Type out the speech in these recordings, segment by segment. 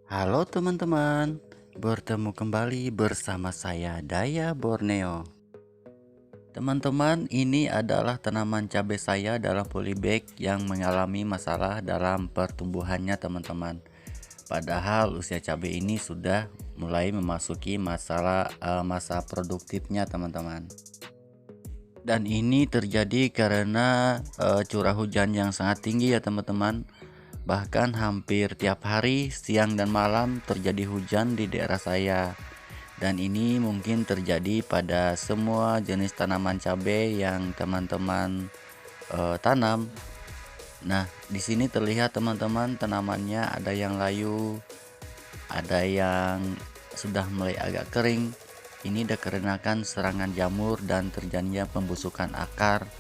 Halo teman-teman, bertemu kembali bersama saya Daya Borneo. Teman-teman, ini adalah tanaman cabai saya dalam polybag yang mengalami masalah dalam pertumbuhannya teman-teman. Padahal usia cabai ini sudah mulai memasuki masa produktifnya teman-teman. Dan ini terjadi karena curah hujan yang sangat tinggi ya teman-teman. Bahkan hampir tiap hari siang dan malam terjadi hujan di daerah saya. Dan ini mungkin terjadi pada semua jenis tanaman cabai yang teman-teman tanam. Nah, di sini terlihat teman-teman tanamannya ada yang layu, ada yang sudah mulai agak kering. Ini dikarenakan serangan jamur dan terjadinya pembusukan akar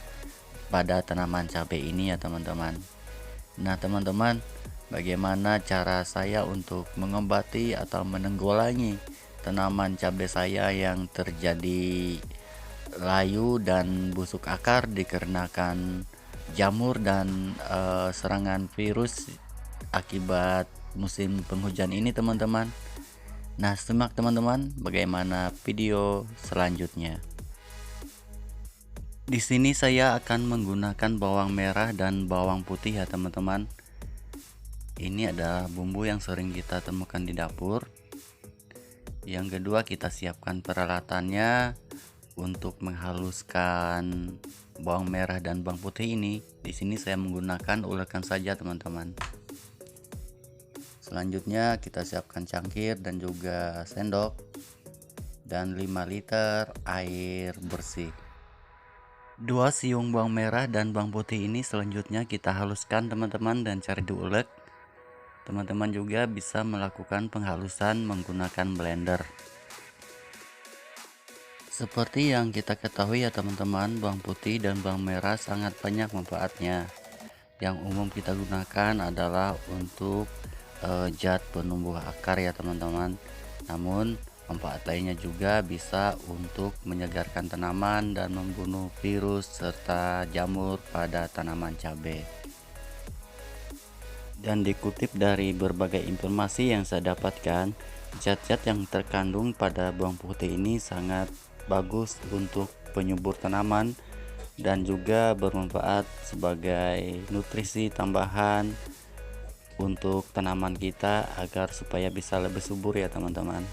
pada tanaman cabai ini ya teman-teman. Nah teman-teman, bagaimana cara saya untuk mengobati atau menanggulangi tanaman cabai saya yang terjadi layu dan busuk akar dikarenakan jamur dan serangan virus akibat musim penghujan ini teman-teman. Nah, simak teman-teman bagaimana video selanjutnya. Di sini saya akan menggunakan bawang merah dan bawang putih ya teman-teman. Ini adalah bumbu yang sering kita temukan di dapur. Yang kedua, kita siapkan peralatannya untuk menghaluskan bawang merah dan bawang putih ini. Di sini saya menggunakan ulekan saja teman-teman. Selanjutnya kita siapkan cangkir dan juga sendok dan 5 liter air bersih. 2 siung bawang merah dan bawang putih ini selanjutnya kita haluskan teman-teman dan cari diulek. Teman-teman juga bisa melakukan penghalusan menggunakan blender. Seperti yang kita ketahui ya teman-teman, bawang putih dan bawang merah sangat banyak manfaatnya. Yang umum kita gunakan adalah untuk zat penumbuh akar ya teman-teman. Namun manfaat lainnya juga bisa untuk menyegarkan tanaman dan membunuh virus serta jamur pada tanaman cabai. Dan dikutip dari berbagai informasi yang saya dapatkan, zat-zat yang terkandung pada bawang putih ini sangat bagus untuk penyubur tanaman dan juga bermanfaat sebagai nutrisi tambahan untuk tanaman kita agar supaya bisa lebih subur ya teman-teman.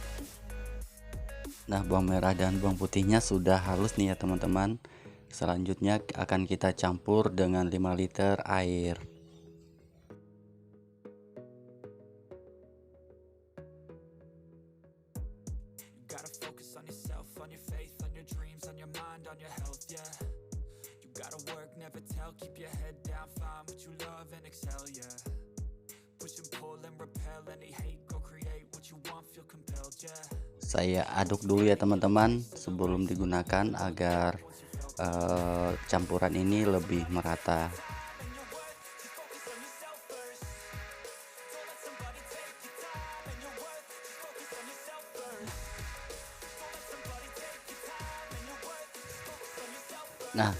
Nah, bawang merah dan bawang putihnya sudah halus nih ya teman-teman. Selanjutnya akan kita campur dengan 5 liter air. Gotta focus on yourself, on your faith, on your dreams, on your mind, on your health, yeah. You gotta work, never tell, keep your head down, find what you love and excel, yeah. Push and pull and repel any hate, go create what you want, feel compelled, yeah. Saya aduk dulu ya teman-teman sebelum digunakan agar campuran ini lebih merata. Nah,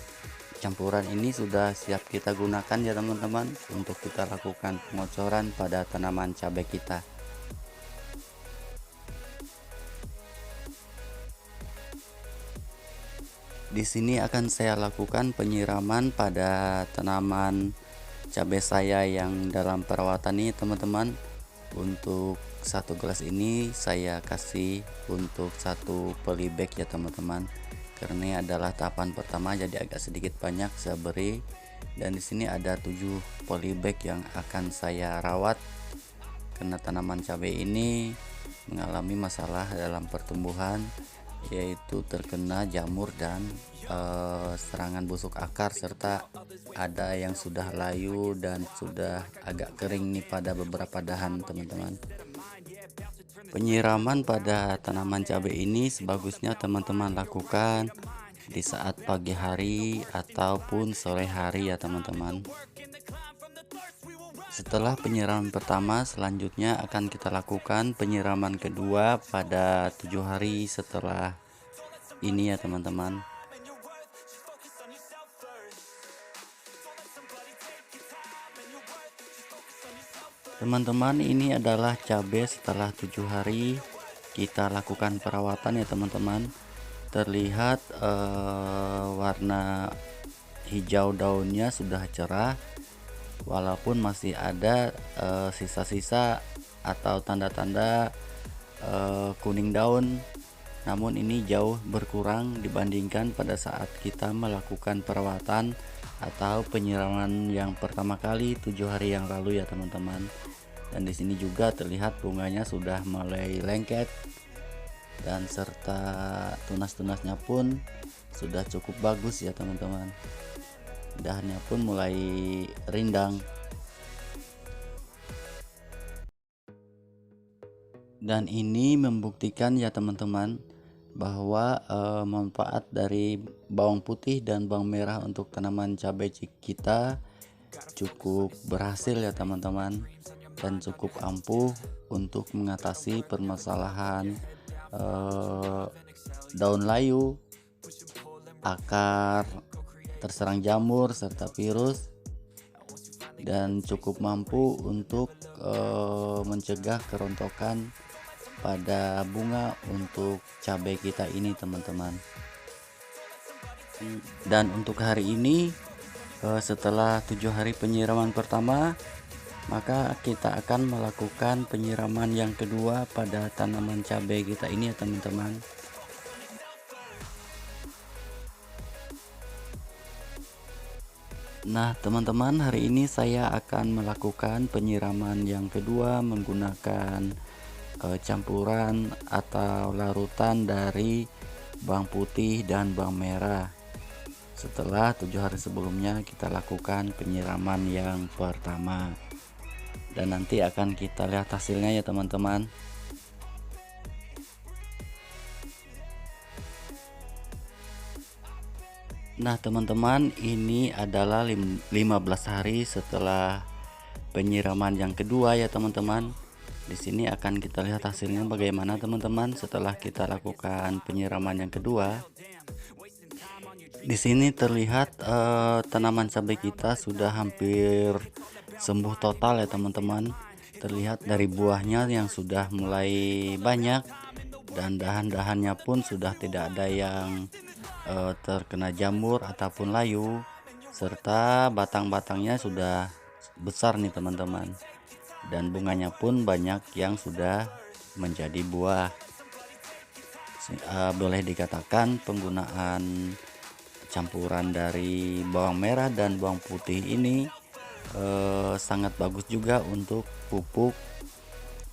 campuran ini sudah siap kita gunakan ya teman-teman untuk kita lakukan pengocoran pada tanaman cabai kita. Di sini akan saya lakukan penyiraman pada tanaman cabai saya yang dalam perawatan ini teman-teman. Untuk satu gelas ini saya kasih untuk 1 polybag ya teman-teman. Karena ini adalah tahapan pertama jadi agak sedikit banyak saya beri. Dan di sini ada 7 polybag yang akan saya rawat karena tanaman cabai ini mengalami masalah dalam pertumbuhan, yaitu terkena jamur dan serangan busuk akar, serta ada yang sudah layu dan sudah agak kering nih pada beberapa dahan teman-teman. Penyiraman pada tanaman cabai ini sebagusnya teman-teman lakukan di saat pagi hari ataupun sore hari ya teman-teman. Setelah penyiraman pertama, selanjutnya akan kita lakukan penyiraman kedua pada 7 hari setelah ini ya teman-teman. Teman-teman, ini adalah cabai setelah 7 hari kita lakukan perawatan ya teman-teman. Terlihat warna hijau daunnya sudah cerah, walaupun masih ada sisa-sisa atau tanda-tanda kuning daun, namun ini jauh berkurang dibandingkan pada saat kita melakukan perawatan atau penyiraman yang pertama kali 7 hari yang lalu ya teman-teman. Dan di sini juga terlihat bunganya sudah mulai lengket dan serta tunas-tunasnya pun sudah cukup bagus ya teman-teman. Dahannya pun mulai rindang. Dan ini membuktikan ya teman-teman bahwa manfaat dari bawang putih dan bawang merah untuk tanaman cabai kita cukup berhasil ya teman-teman, dan cukup ampuh untuk mengatasi permasalahan daun layu, akar terserang jamur serta virus, dan cukup mampu untuk mencegah kerontokan pada bunga untuk cabai kita ini teman-teman. Dan untuk hari ini setelah 7 hari penyiraman pertama, maka kita akan melakukan penyiraman yang kedua pada tanaman cabai kita ini ya teman-teman. Nah teman-teman, hari ini saya akan melakukan penyiraman yang kedua menggunakan campuran atau larutan dari bawang putih dan bawang merah. Setelah 7 hari sebelumnya kita lakukan penyiraman yang pertama, dan nanti akan kita lihat hasilnya ya teman-teman. Nah teman-teman, ini adalah 15 hari setelah penyiraman yang kedua ya teman-teman. Di sini akan kita lihat hasilnya bagaimana teman-teman setelah kita lakukan penyiraman yang kedua. Di sini terlihat tanaman cabai kita sudah hampir sembuh total ya teman-teman. Terlihat dari buahnya yang sudah mulai banyak, dan dahan-dahannya pun sudah tidak ada yang terkena jamur ataupun layu, serta batang-batangnya sudah besar nih teman-teman, dan bunganya pun banyak yang sudah menjadi buah. Boleh dikatakan penggunaan campuran dari bawang merah dan bawang putih ini sangat bagus juga untuk pupuk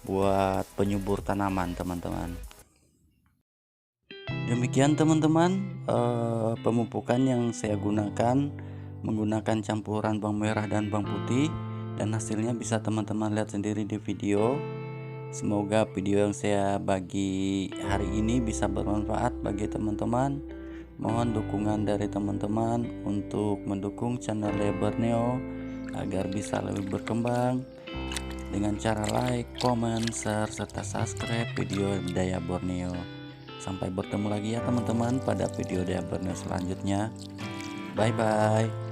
buat penyubur tanaman teman-teman. Demikian teman-teman pemupukan yang saya gunakan menggunakan campuran bawang merah dan bawang putih, dan hasilnya bisa teman-teman lihat sendiri di video. Semoga video yang saya bagi hari ini bisa bermanfaat bagi teman-teman. Mohon dukungan dari teman-teman untuk mendukung channel Daya Borneo agar bisa lebih berkembang dengan cara like, comment, share, serta subscribe video Daya Borneo. Sampai bertemu lagi ya teman-teman pada video Daya Borneo selanjutnya. Bye bye.